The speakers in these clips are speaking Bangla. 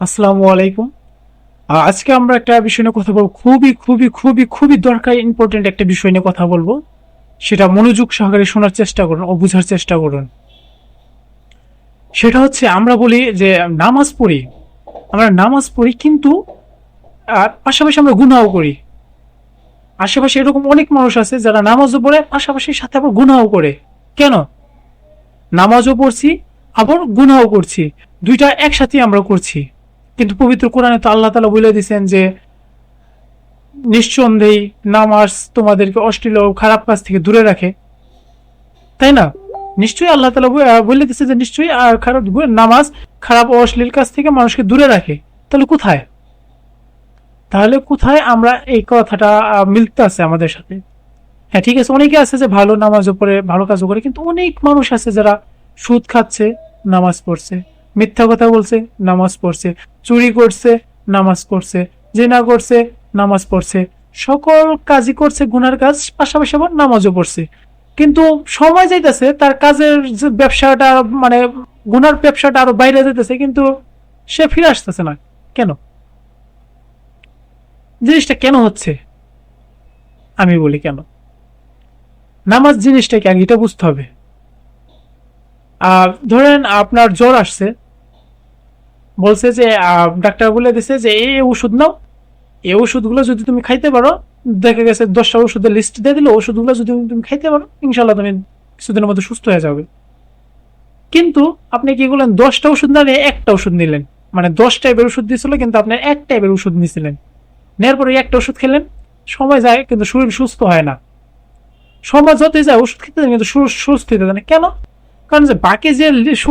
আসসালামু আলাইকুম। আজকে আমরা একটা বিষয় নিয়ে কথা বলবো, খুবই খুবই খুবই খুবই দরকারি ইম্পর্টেন্ট একটা বিষয় নিয়ে কথা বলবো। সেটা মনোযোগ সহকারে শোনার চেষ্টা করুন ও বোঝার চেষ্টা করুন। সেটা হচ্ছে, আমরা বলি যে নামাজ পড়ি, আমরা নামাজ পড়ি কিন্তু পাশাপাশি আমরা গুনাহও করি। আশেপাশে এরকম অনেক মানুষ আছে যারা নামাজও পড়ে পাশাপাশি সাথে আবার গুনাহও করে। কেন? নামাজও পড়ছি আবার গুনাহও করছি, দুইটা একসাথে আমরা করছি। কিন্তু পবিত্র কোরআনে তো আল্লাহ তাআলা বলে দিয়েছেন যে নিঃসন্দেহে নামাজ তোমাদেরকে অশ্লীল ও খারাপ কাজ থেকে দূরে রাখে, তাই না? নিশ্চয়ই আল্লাহ তাআলা বলে দিচ্ছে যে নিশ্চয়ই খারাপ নামাজ খারাপ ও অশ্লীল কাজ থেকে মানুষকে দূরে রাখে। তাহলে কোথায়, আমরা এই কথাটা মিলতে আছে আমাদের সাথে? হ্যাঁ, ঠিক আছে, অনেকে আছে যে ভালো নামাজও পড়ে ভালো কাজও করে, কিন্তু অনেক মানুষ আছে যারা সুদ খাচ্ছে, নামাজ পড়ছে, মিথ্যা কথা বলছে, নামাজ পড়ছে, চুরি করছে, নামাজ পড়ছে, জেনা করছে, নামাজ পড়ছে, সকল কাজই করছে, গুনার কাজ, পাশাপাশি আবার নামাজও পড়ছে। কিন্তু সময় যাইতেছে, তার কাজের যে ব্যবসাটা, মানে গুনার ব্যবসাটা আরো বাইরে যেতেছে, কিন্তু সে ফিরে আসতেছে না। কেন? জিনিসটা কেন হচ্ছে? আমি বলি কেন। নামাজ জিনিসটা কি আগে এটা বুঝতে হবে। ধরেন আপনার জ্বর আসছে, বলছে যে ডাক্তার বলে দিছে যে এই ওষুধ নাও, এই ওষুধগুলো যদি তুমি খাইতে পারো, দেখা গেছে 10টা ওষুধের লিস্ট দিয়ে দিল, ওষুধগুলো যদি তুমি খাইতে পারো ইনশাল্লাহ তুমি কিছুদিনের মধ্যে সুস্থ হয়ে যাবে। কিন্তু আপনি কি করলেন, 10টা ওষুধ না নিয়ে একটা ওষুধ নিলেন। মানে 10 টাইপের ওষুধ দিয়েছিল কিন্তু আপনি এক টাইপের ওষুধ নিয়েছিলেন। নেওয়ার পরে একটা ওষুধ খেলেন, সময় যায় কিন্তু শরীর সুস্থ হয় না। সময় যতই যায় ওষুধ খেতে দেন কিন্তু সুস্থ হতে দেয় না। কেন? কারণ যে বাকি যে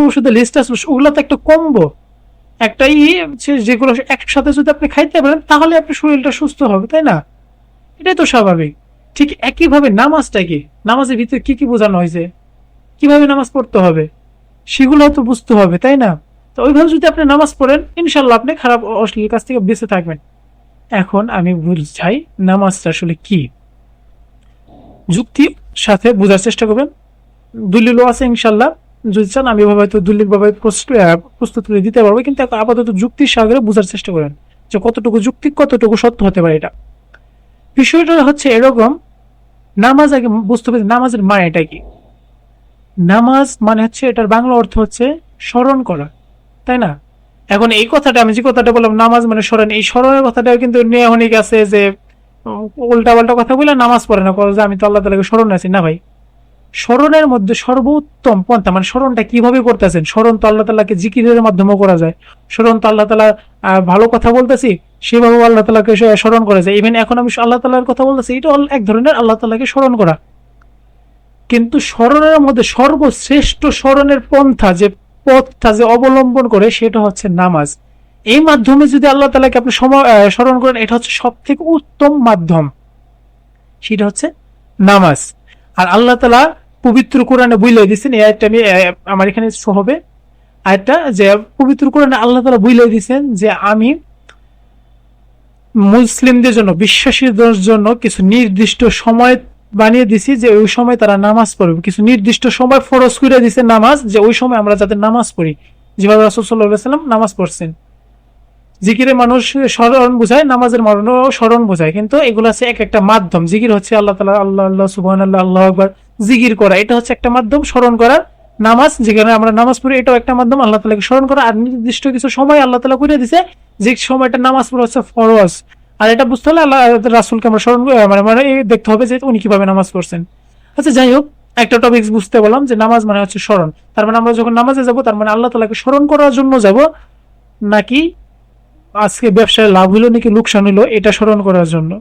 ওষুধের লিস্ট আছে ওগুলো তো একটা কম্বো, একটা যেগুলো একসাথে যদি আপনি খাইতে পারেন তাহলে আপনার শরীরটা সুস্থ হবে, তাই না? এটাই তো স্বাভাবিক। ঠিক একইভাবে নামাজটা কি, নামাজের ভিতরে কি কি বোঝানো হয়েছে, কিভাবে নামাজ পড়তে হবে, সেগুলো তো বুঝতে হবে, তাই না? তো ওইভাবে যদি আপনি নামাজ পড়েন ইনশাল্লাহ আপনি খারাপ অশ্লীল কাজ থেকে বেঁচে থাকবেন। এখন আমি বুঝাই নামাজটা আসলে কি। যুক্তির সাথে বোঝার চেষ্টা করবেন, দলিলও আছে ইনশাল্লাহ। যদি চান আমি হয়তো দলিল ভাবে প্রস্তুত করে দিতে পারবো, কিন্তু আপাতত যুক্তির সাগরে বোঝার চেষ্টা করেন যে কতটুকু যুক্তি কতটুকু সত্য হতে পারে এটা। বিষয়টা হচ্ছে এরকম, নামাজ আগে বুঝতে হবে নামাজের মানেটা কি। নামাজ মানে হচ্ছে, এটার বাংলা অর্থ হচ্ছে স্মরণ করা, তাই না? এখন এই কথাটা আমি যে কথাটা বললাম নামাজ মানে স্মরণ, এই স্মরণের কথাটাও কিন্তু নিয়ে অনেক আছে যে উল্টা পাল্টা কথা বলে নামাজ পড়ে না, যে আমি তো আল্লাহ তাআলাকে স্মরণ আছি না ভাই। স্মরণের মধ্যে সর্বোত্তম পন্থা, মানে স্মরণটা কিভাবে করতেছেন, স্মরণ তো আল্লাহ তাআলাকে জিকিরের মাধ্যমে করা যায়। স্মরণ তো আল্লাহ তাআলা ভালো কথা বলতেছি সেভাবে আল্লাহ তাআলাকে স্মরণ করা যায়। ইভেন এখন আমি আল্লাহ তাআলার কথা বলতেছি, এটা এক ধরনের আল্লাহ তাআলাকে স্মরণ করা। কিন্তু স্মরণের মধ্যে সর্বশ্রেষ্ঠ স্মরণের পন্থা, যে পথটা যে অবলম্বন করে, সেটা হচ্ছে নামাজ। এই মাধ্যমে যদি আল্লাহ তাআলাকে আপনি স্মরণ করেন, এটা হচ্ছে সব থেকে উত্তম মাধ্যম, সেটা হচ্ছে নামাজ। আর আল্লাহ তাআলা পবিত্র কোরআনে বলে দিয়েছেন, এই আয়াতটা আমি আমার এখানে শো হবে আয়াতটা, যে পবিত্র কোরআনে আল্লাহ তাআলা বলে দিয়েছেন যে আমি মুসলিমদের জন্য, বিশ্বাসীদের জন্য কিছু নির্দিষ্ট সময় বানিয়ে দিছি, যে ওই সময় তারা নামাজ পড়বে। কিছু নির্দিষ্ট সময় ফরজ করে দিছে নামাজ, যে ওই সময় আমরা যাতে নামাজ পড়ি, যেভাবে রাসূল সাল্লাল্লাহু আলাইহি ওয়াসাল্লাম নামাজ পড়ছেন। জিকিরে মানুষ স্মরণ বোঝায়, নামাজের মরণও স্মরণ বোঝায়, কিন্তু এগুলো আছে এক একটা মাধ্যম। জিকির হচ্ছে আল্লাহ তাআলা, আল্লাহ আল্লাহ সুবহানাল্লাহ, আল্লাহু আকবার, জিকির করা, এটা হচ্ছে একটা মাধ্যম স্মরণ করার। নামাজ, যেখানে আমরা নামাজ পড়ি, এটাও একটা মাধ্যম আল্লাহ তাআলাকে স্মরণ করা। আর নির্দিষ্ট কিছু সময় আল্লাহ তাআলা করে দিছে, যে সময়টা নামাজ পড়া হচ্ছে ফরজ। আর এটা বুঝতে হলে আল্লাহ রাসূলকে আমরা স্মরণ মানে দেখতে হবে যে উনি কিভাবে নামাজ পড়ছেন। আচ্ছা, যাই হোক, একটা টপিক বুঝতে বললাম যে নামাজ মানে হচ্ছে স্মরণ। তার মানে আমরা যখন নামাজে যাব, তার মানে আল্লাহ তাআলাকে স্মরণ করার জন্য যাব, নাকি আজকে ব্যবসায় লাভ হইলো নাকি লোকসান হইলো এটা স্মরণ করার জন্য,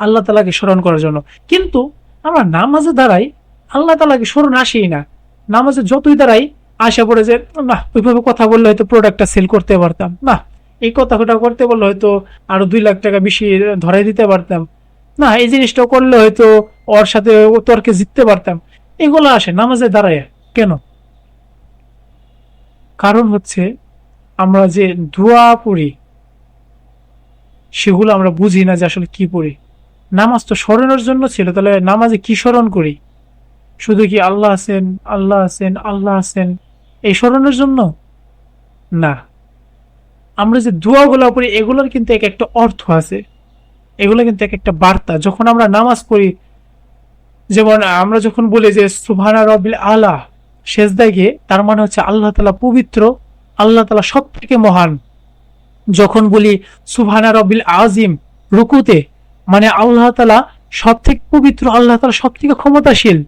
আল্লাহ তাআলাকে স্মরণ করার জন্য। কিন্তু আমরা নামাজে দাঁড়াই, আল্লাহ তাআলাকে স্মরণ আসেই না। নামাজে যতই দাঁড়াই, আশা পড়ে যে না, ওইভাবে কথা বললে হয়তো প্রোডাক্টটা সেল করতে পারতাম না, এই কথাটা করতে বললে হয়তো আরো 2 লাখ টাকা বেশি ধরাই দিতে পারতাম না, এই জিনিসটা করলে হয়তো ওর সাথে তর্কে জিততে পারতাম। এগুলো আসে নামাজে দাঁড়ায়। কেন? কারণ হচ্ছে আমরা যে দোয়া পড়ি সেগুলো আমরা বুঝি না যে আসলে কি পড়ি। নামাজ তো স্মরণের জন্য ছিল, তাহলে নামাজে কি স্মরণ করি? শুধু কি আল্লাহ আছেন, আল্লাহ আছেন, আল্লাহ আছেন এই স্মরণের জন্য? না, আমরা যে দোয়াগুলো পড়ি এগুলোর কিন্তু এক একটা অর্থ আছে, এগুলো কিন্তু এক একটা বার্তা। যখন আমরা নামাজ পড়ি, যেমন আমরা যখন বলি যে সুবহানা রব্বিল আলা সেজদায় গিয়ে, তার মানে হচ্ছে আল্লাহ তাআলা পবিত্র, আল্লাহ তাআলা সব থেকে মহান। যখন বলি সুবহানা রব্বিল আজিম রুকুতে, মানে আল্লাহ তাআলা সব থেকে পবিত্র, আল্লাহ তাআলা সব থেকে ক্ষমতাশীল।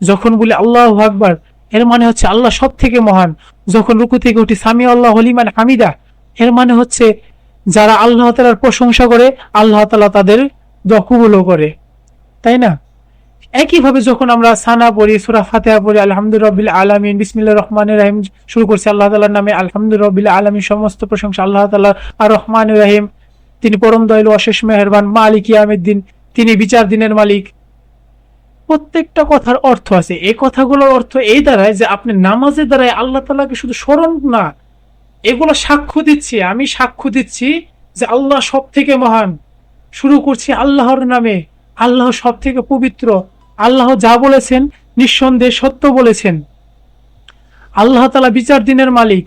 যখন বলি আল্লাহু আকবার, এর মানে হচ্ছে আল্লাহ সব থেকে মহান। যখন রুকু থেকে উঠি সামি আল্লাহু লিমান হামিদা, এর মানে হচ্ছে যারা আল্লাহ তাআলার প্রশংসা করে আল্লাহ তাআলা তাদের দোয়া কবুলও করে, তাই না? একইভাবে যখন আমরা সানা পড়ি, সূরা ফাতিহা পড়ি, আলহামদুলিল্লাহি রাব্বিল আলামিন, বিসমিল্লাহির রহমানির রহিম শুরু করছি আল্লাহ তাআলার নামে, আলহামদুলিল্লাহি রাব্বিল আলামিন, সমস্ত প্রশংসা আল্লাহ তাআলার, আর রহমানির রহিম, তিনি পরম দয়ালু অশেষ মেহেরবান, মালিক ইয়াউমিদ্দিন, তিনি বিচার দিনের মালিক। প্রত্যেকটা কথার অর্থ আছে। এই কথাগুলোর অর্থ এই দাঁড়ায় যে আপনি নামাজের দ্বারাই আল্লাহ তাআলাকে শুধু স্মরণ না, এগুলো সাক্ষ্য দিচ্ছি, আমি সাক্ষ্য দিচ্ছি যে আল্লাহ সব থেকে মহান। শুরু করছি আল্লাহর নামে, আল্লাহ সব থেকে পবিত্র, আল্লাহ যা বলেছেন নিঃসন্দেহে সত্য বলেছেন, আল্লাহ তাআলা বিচার দিনের মালিক,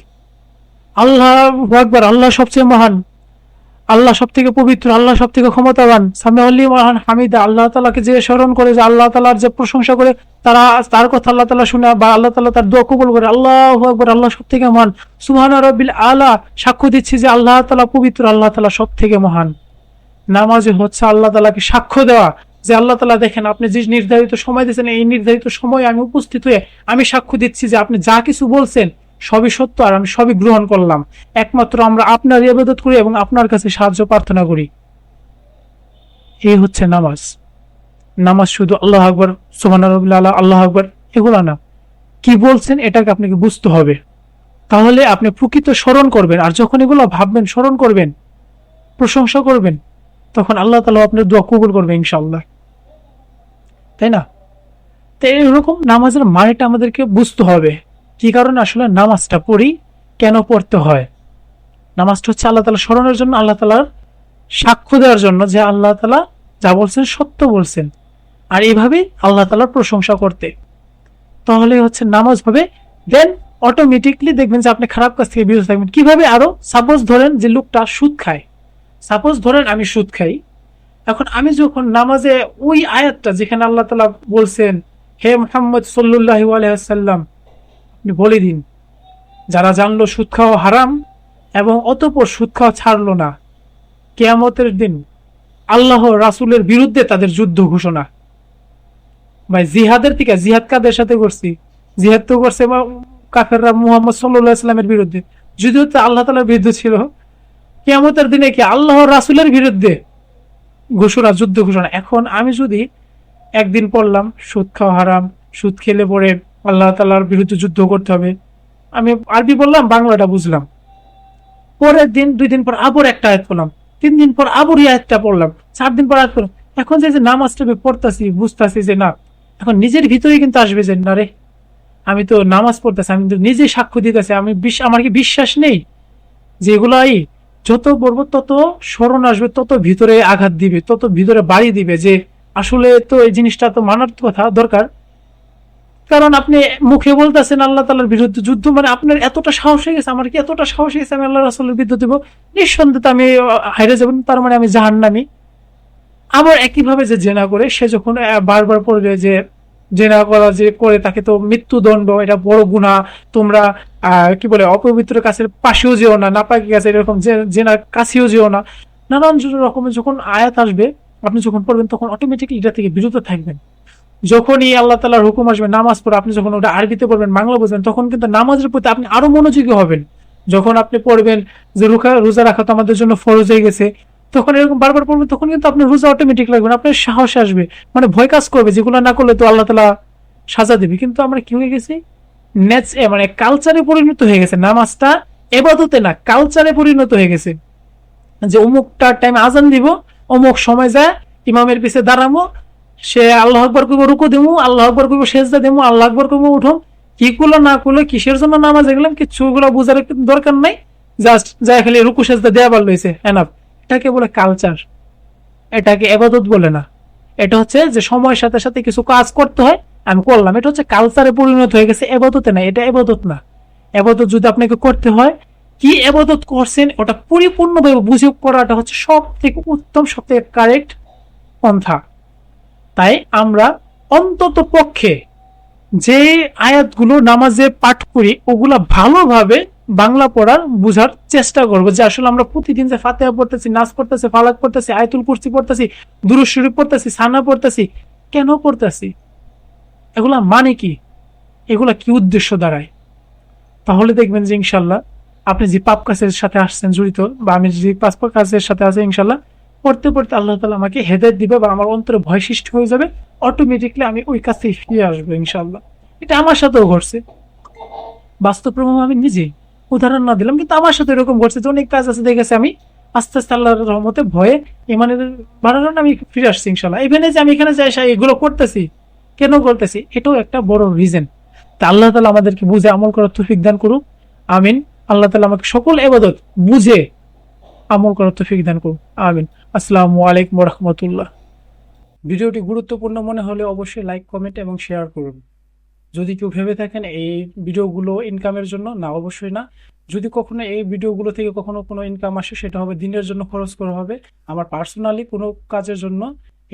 আল্লাহু আকবার, আল্লাহ সবচেয়ে মহান, আল্লাহ সব থেকে পবিত্র, আল্লাহ সব থেকে ক্ষমতাবান, সামিউল মহান হামিদা। আল্লাহ তাআলাকে যে স্মরণ করে, যে আল্লাহ তাআলার যে প্রশংসা করে, তার কথা আল্লাহ তাআলা শুনে বা আল্লাহ তাআলা তার দোয়া কবুল করে, আল্লাহু আকবার, আল্লাহ সব থেকে মহান। সুবহানা রাব্বিল আলা, সাক্ষ্য দিচ্ছি যে আল্লাহ তাআলা পবিত্র, আল্লাহ তাআলা সব থেকে মহান। নামাজে হচ্ছে আল্লাহ তাআলাকে সাক্ষ্য দেওয়া যে আল্লাহ তাআলা দেখেন আপনি যে নির্ধারিত সময় দিয়েছেন, এই নির্ধারিত সময়ে আমি উপস্থিত হয়ে আমি সাক্ষ্য দিচ্ছি যে আপনি যা কিছু বলছেন সবই সত্য, আর আমি সবই গ্রহণ করলাম। একমাত্র আমরা আপনার ইবাদত করি এবং আপনার কাছে সাহায্য প্রার্থনা করি। এই হচ্ছে নামাজ। নামাজ শুধু আল্লাহ আকবার, সুবহানা রাব্বিল আলা, আল্লাহ আকবার এগুলো না, কি বলছেন এটাকে আপনাকে বুঝতে হবে, তাহলে আপনি প্রকৃত স্মরণ করবেন। আর যখন এগুলো ভাববেন, স্মরণ করবেন, প্রশংসা করবেন, তখন আল্লাহ তাআলা আপনার দোয়া কবুল করবে ইনশাআল্লাহ, তাই না? তো এরকম নামাজের মানেটা আমাদেরকে বুঝতে হবে, কি কারণে আসলে নামাজটা পড়ি, কেন পড়তে হয়। নামাজটা হচ্ছে আল্লাহ তাআলা স্মরণের জন্য, আল্লাহ তাআলার সাক্ষ্য দেওয়ার জন্য যে আল্লাহ তাআলা যা বলছেন সত্য বলছেন, আর এইভাবে আল্লাহ তাআলার প্রশংসা করতে, তাহলে হচ্ছে নামাজ হবে। দেন অটোমেটিকলি দেখবেন যে আপনি খারাপ কাজ থেকে বিরত থাকবেন। কিভাবে? আরো সাপোজ ধরেন যে লোকটা সুদ খায়, সাপোজ ধরেন আমি সুদ খাই, এখন আমি যখন নামাজে ওই আয়াতটা যেখানে আল্লাহ তাআলা বলছেন হে মুহাম্মদ সাল্লাল্লাহু আলাইহি ওয়াসাল্লাম আপনি বলে দিন যারা জানলো সুদ খাওয়া হারাম এবং অতঃপর সুদ খাওয়া ছাড়লো না, কিয়ামতের দিন আল্লাহ রাসূলের বিরুদ্ধে তাদের যুদ্ধ ঘোষণা। ভাই জিহাদের থেকে, জিহাদ কাদের সাথে করছি? জিহাদ তো করছে কাফেররা মুহাম্মদ সাল্লাল্লাহু আলাইহি ওয়াসাল্লামের বিরুদ্ধে, যদিও তো আল্লাহ তাআলার বিরুদ্ধে ছিল। কিয়ামতের দিনে কি আল্লাহ রাসূলের বিরুদ্ধে ঘোষণা, যুদ্ধ ঘোষণা। এখন আমি যদি একদিন পড়লাম সুদ খাওয়া হারাম, সুদ খেলে পরে আল্লাহ তাআলার বিরুদ্ধে যুদ্ধ করতে হবে, আমি আরবি বললাম, বাংলাটা বুঝলাম, পরের দিন 2 দিন পর আবার একটা আয়াত পড়লাম, 3 দিন পর আবার এই আয়াতটা পড়লাম, 4 দিন পর আয়াত পড়লাম। এখন যে নামাজটা পড়তাছি, বুঝতাছি যে না, এখন নিজের ভিতরেই কিন্তু আসবে যে না রে, আমি তো নামাজ পড়তেছি, আমি তো নিজে সাক্ষ্য দিতেছি, আমার কি বিশ্বাস নেই যে এগুলাই যত পড়বো তত স্মরণ আসবে, তত ভিতরে আঘাত দিবে, তত ভিতরে বাড়ি দিবে যে আসলে তো এই জিনিসটা তো মানার কথা দরকার। কারণ আপনি মুখে বলতেছেন আল্লাহ তাআলার বিরুদ্ধে যুদ্ধ, মানে আপনার এতটা সাহস হয়ে গেছে, আমার কি এতটা সাহস হয়ে গেছে আমি আল্লাহ রাসূলের বিরুদ্ধে দেবো, নিঃসন্দেহে আমি হাইরে যাবেন, তার মানে আমি জাহান্নামী। আবার একইভাবে যে জেনা করে, সে যখন বারবার পড়বে যে জেনা করা যে করে তাকে তো মৃত্যুদণ্ড, এটা বড় গুনাহ, তোমরা কি বলে অপবিত্র কাছের পাশেও যেও না, নাপাকি কাছে এরকম জেনার কাছেও যেও না, নানান রকমের যখন আয়াত আসবে আপনি যখন পড়বেন তখন অটোমেটিকলি এটা থেকে বিরত থাকবেন। যখনই আল্লাহ তাআলার হুকুম আসবে নামাজ পড়ে, আপনি যখন ওটা আরবিতে পড়বেন, বাংলা বুঝবেন, তখন কিন্তু নামাজের প্রতি আপনি আরো মনোযোগী হবেন। যখন আপনি পড়বেন যে রোজা রাখা তো আমাদের জন্য ফরজ হয়ে গেছে, তখন এরকম বারবার পড়বেন, তখন কিন্তু আপনার রোজা অটোমেটিক লাগবে, আপনার সাহস আসবে, মানে ভয় কাজ করবে, যেগুলো না করলে তো আল্লাহ তাআলা সাজা দেবে। কিন্তু আমরা কি হয়ে গেছি, মানে কালচারে পরিণত হয়ে গেছে, নামাজটা ইবাদতে না কালচারে পরিণত হয়ে গেছে, যে অমুকটা টাইম আজান দিব, অমুক সময় যায় ইমামের পিছে দাঁড়াবো, সে আল্লাহ আকবার কইব রুকু দেবো, আল্লাহ আকবার কইব সেজদা দেবো, আল্লাহ আকবার কইব উঠো, কি করলো না করলো, কিসের জন্য নামাজে গেলাম, কিছু গুলো বোঝার দরকার নাই, জাস্ট যা খালি রুকু সেজদা দেয়া পারলো হয়েছে, এনাফ। এটাকে বলে কালচার, এটাকে ইবাদত বলে না। এটা হচ্ছে যে সময়ের সাথে সাথে কিছু কাজ করতে হয়, আমি করলাম, এটা হচ্ছে কালচারে পরিণত হয়ে গেছে, ইবাদতে না, এটা ইবাদত না। ইবাদত যদি আপনাকে করতে হয় কি ইবাদত করছেন ওটা পরিপূর্ণভাবে বুঝে করাটা হচ্ছে সব থেকে উত্তম, সব থেকে কারেক্ট পন্থা। তাই আমরা অন্তত পক্ষে যে আয়াতগুলো নামাজে পাঠ করি ওগুলা ভালোভাবে বাংলা পড়ার বুঝার চেষ্টা করবো, যে আসলে আমরা প্রতিদিন যে ফাতিহা পড়তেছি, নাস পড়তেছি, ফালাক পড়তেছি, আয়াতুল কুরসি পড়তেছি, দুরূদ শরীফ পড়তেছি, সানা পড়তেছি, কেন পড়তেছি, এগুলা মানে কি, এগুলা কি উদ্দেশ্য দাঁড়ায়। তাহলে দেখবেন যে ইনশাল্লাহ আপনি যে পাপ কাজের সাথে আসছেন জড়িত, বা আমি যে পাপ কাজের সাথে আছে, ইনশাল্লাহ পড়তে পড়তে আল্লাহ তাআলা আমাকে হেদায়েত দিবে, বা আমার অন্তরে ভয় সৃষ্টি হয়ে যাবে, অটোমেটিকলি আমি ওই কাজ থেকে ফিরে আসবো ইনশাল্লাহ। এটা আমার সাথেও ঘটছে, বাস্তব প্রমাণ আমি নিজেই, উদাহরণ না দিলাম কিন্তু আমার সাথে এরকম ঘটছে যে অনেক কাজ আছে দেখেছি আমি, আস্তে আস্তে আল্লাহর রহমতে ভয়ে ইমানের বাড়ানোর আমি ফিরে আসছি ইনশাল্লাহ। ইভেনে যে আমি এখানে যাই এগুলো করতেছি, কেন করতেছি, এটাও একটা বড় রিজন। তা আল্লাহ তাআলা আমাদেরকে বুঝে আমল করার তৌফিক দান করুক, আমিন। আল্লাহ তাআলা আমাকে সকল ইবাদত বুঝে আমল করার তৌফিক দান করুক, আমিন। আসসালামু আলাইকুম ওয়া রাহমাতুল্লাহ। ভিডিওটি গুরুত্বপূর্ণ মনে হলে অবশ্যই লাইক, কমেন্ট এবং শেয়ার করুন। যদি কেউ ভেবে থাকেন এই ভিডিওগুলো ইনকামের জন্য, না, অবশ্যই না। যদি কখনো এই ভিডিওগুলো থেকে কখনো কোনো ইনকাম আসে, সেটা হবে দিনের জন্য খরচ করা হবে। আমার পার্সোনালি কোনো কাজের জন্য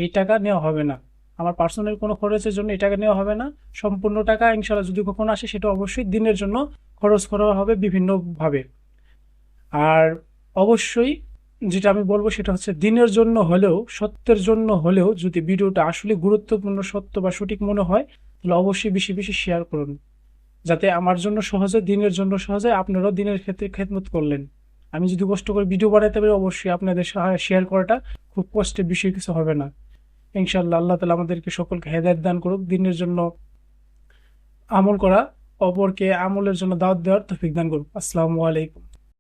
এই টাকা নেওয়া হবে না, আমার পার্সোনাল কোনো খরচের জন্য এই টাকা নেওয়া হবে না। সম্পূর্ণ টাকা ইনশাল্লাহ যদি কখনো আসে, সেটা অবশ্যই দিনের জন্য খরচ করা হবে বিভিন্নভাবে। আর অবশ্যই যেটা আমি বলবো সেটা হচ্ছে, দিনের জন্য হলেও, সত্যের জন্য হলেও যদি ভিডিওটা আসলে গুরুত্বপূর্ণ, সত্য বা সঠিক মনে হয়, তাহলে অবশ্যই বেশি বেশি শেয়ার করুন, যাতে আমার জন্য সহজে, দিনের জন্য সহজে, আপনারাও দিনের ক্ষেত্রে খেদমত করলেন। আমি যদি কষ্ট করে ভিডিও বানাতে পারি, অবশ্যই আপনাদের শেয়ার করাটা খুব কষ্টের বিষয় কিছু হবে না ইনশাআল্লাহ। আল্লাহ তাআলা আমাদেরকে সকলকে হেদায়েত দান করুক, দিনের জন্য আমল করা, অপরকে আমলের জন্য দাওয়াত দেওয়ার তৌফিক দান করুক। আসসালামু আলাইকুম।